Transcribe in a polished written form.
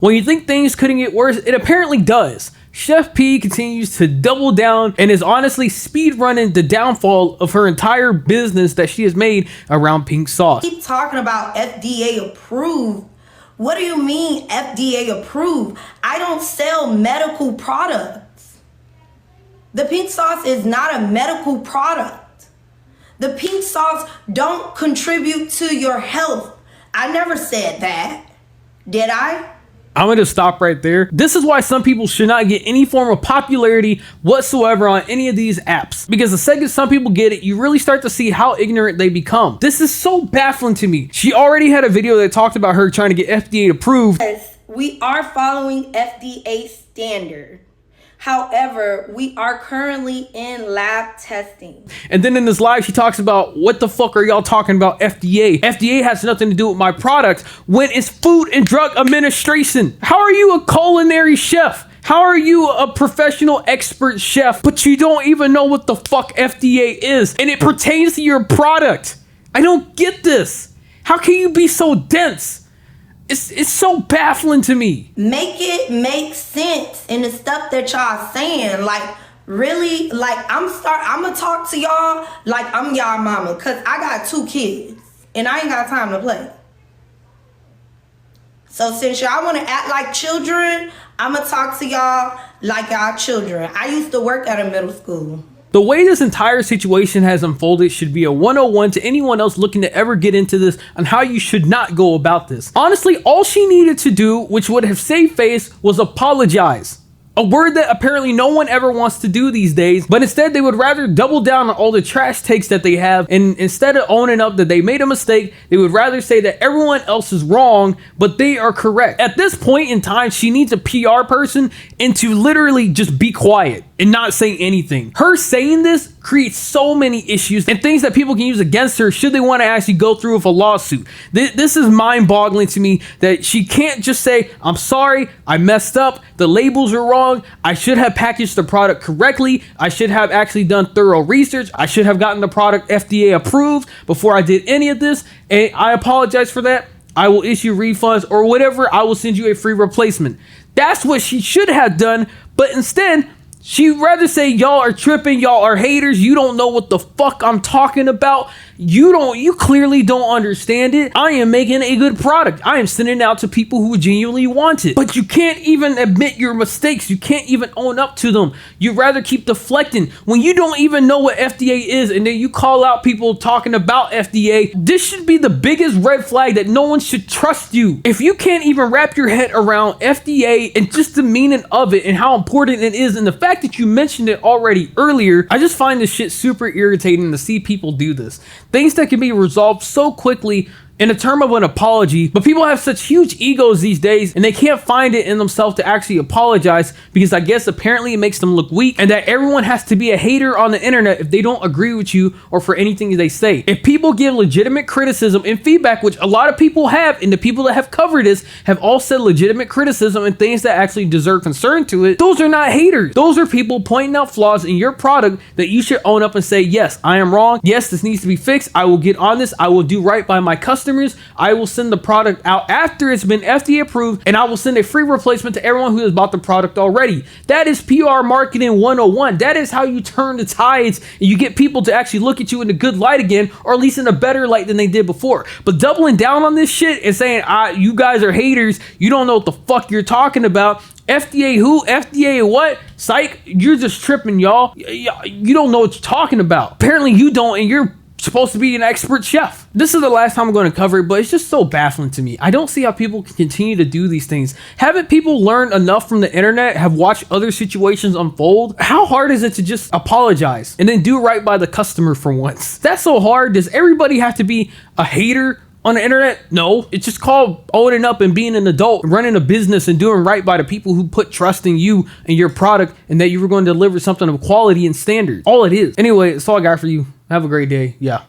When you think things couldn't get worse, it apparently does. Chef P continues to double down and is honestly speedrunning the downfall of her entire business that she has made around pink sauce. Keep talking about FDA approved. What do you mean FDA approved? I don't sell medical products. The pink sauce is not a medical product. The pink sauce don't contribute to your health. I never said that. Did I? I'm going to stop right there. This is why some people should not get any form of popularity whatsoever on any of these apps. Because the second some people get it, you really start to see how ignorant they become. This is so baffling to me. She already had a video that talked about her trying to get FDA approved. Yes, we are following FDA standard. However, we are currently in lab testing. And then in this live, she talks about, what the fuck are y'all talking about FDA? FDA has nothing to do with my product when it's Food and Drug Administration. How are you a culinary chef? How are you a professional expert chef, but you don't even know what the fuck FDA is and it pertains to your product? I don't get this. How can you be so dense? It's so baffling to me. Make it make sense in the stuff that y'all saying. Like, really, like, I'm gonna talk to y'all like I'm y'all mama, cause I got 2 kids and I ain't got time to play. So since y'all wanna act like children, I'm gonna talk to y'all like y'all children. I used to work at a middle school. The way this entire situation has unfolded should be a 101 to anyone else looking to ever get into this on how you should not go about this. Honestly, all she needed to do, which would have saved face, was apologize. A word that apparently no one ever wants to do these days, but instead they would rather double down on all the trash takes that they have, and instead of owning up that they made a mistake, they would rather say that everyone else is wrong, but they are correct. At this point in time, she needs a PR person and to literally just be quiet and not say anything. Her saying this creates so many issues and things that people can use against her should they want to actually go through with a lawsuit. This is mind-boggling to me that she can't just say, I'm sorry, I messed up, the labels are wrong, I should have packaged the product correctly, I should have actually done thorough research, I should have gotten the product FDA approved before I did any of this, and I apologize for that. I will issue refunds or whatever, I will send you a free replacement. That's what she should have done, but instead, she'd rather say y'all are tripping, y'all are haters, you don't know what the fuck I'm talking about. You clearly don't understand it. I am making a good product. I am sending it out to people who genuinely want it. But you can't even admit your mistakes. You can't even own up to them. You'd rather keep deflecting when you don't even know what FDA is, and then you call out people talking about FDA. This should be the biggest red flag that no one should trust you. If you can't even wrap your head around FDA and just the meaning of it and how important it is, and the fact that you mentioned it already earlier, I just find this shit super irritating to see people do this. Things that can be resolved so quickly in a term of an apology, but people have such huge egos these days and they can't find it in themselves to actually apologize because I guess apparently it makes them look weak and that everyone has to be a hater on the internet if they don't agree with you or for anything they say. If people give legitimate criticism and feedback, which a lot of people have, and the people that have covered this have all said legitimate criticism and things that actually deserve concern to it, those are not haters. Those are people pointing out flaws in your product that you should own up and say, yes, I am wrong. Yes, this needs to be fixed. I will get on this. I will do right by my customers. I will send the product out after it's been FDA approved, and I will send a free replacement to everyone who has bought the product already. That is PR marketing 101. That is how you turn the tides and you get people to actually look at you in a good light again, or at least in a better light than they did before. But doubling down on this shit and saying, you guys are haters, you don't know what the fuck you're talking about. FDA who? FDA what? Psych, you're just tripping, y'all. You don't know what you're talking about. Apparently you don't, and you're supposed to be an expert chef. This is the last time I'm going to cover it, but it's just so baffling to me. I don't see how people can continue to do these things. Haven't people learned enough from the internet, have watched other situations unfold? How hard is it to just apologize and then do right by the customer for once? That's so hard. Does everybody have to be a hater on the internet? No, it's just called owning up and being an adult, running a business and doing right by the people who put trust in you and your product and that you were going to deliver something of quality and standard. All it is. Anyway, that's all I got for you. Have a great day. Yeah.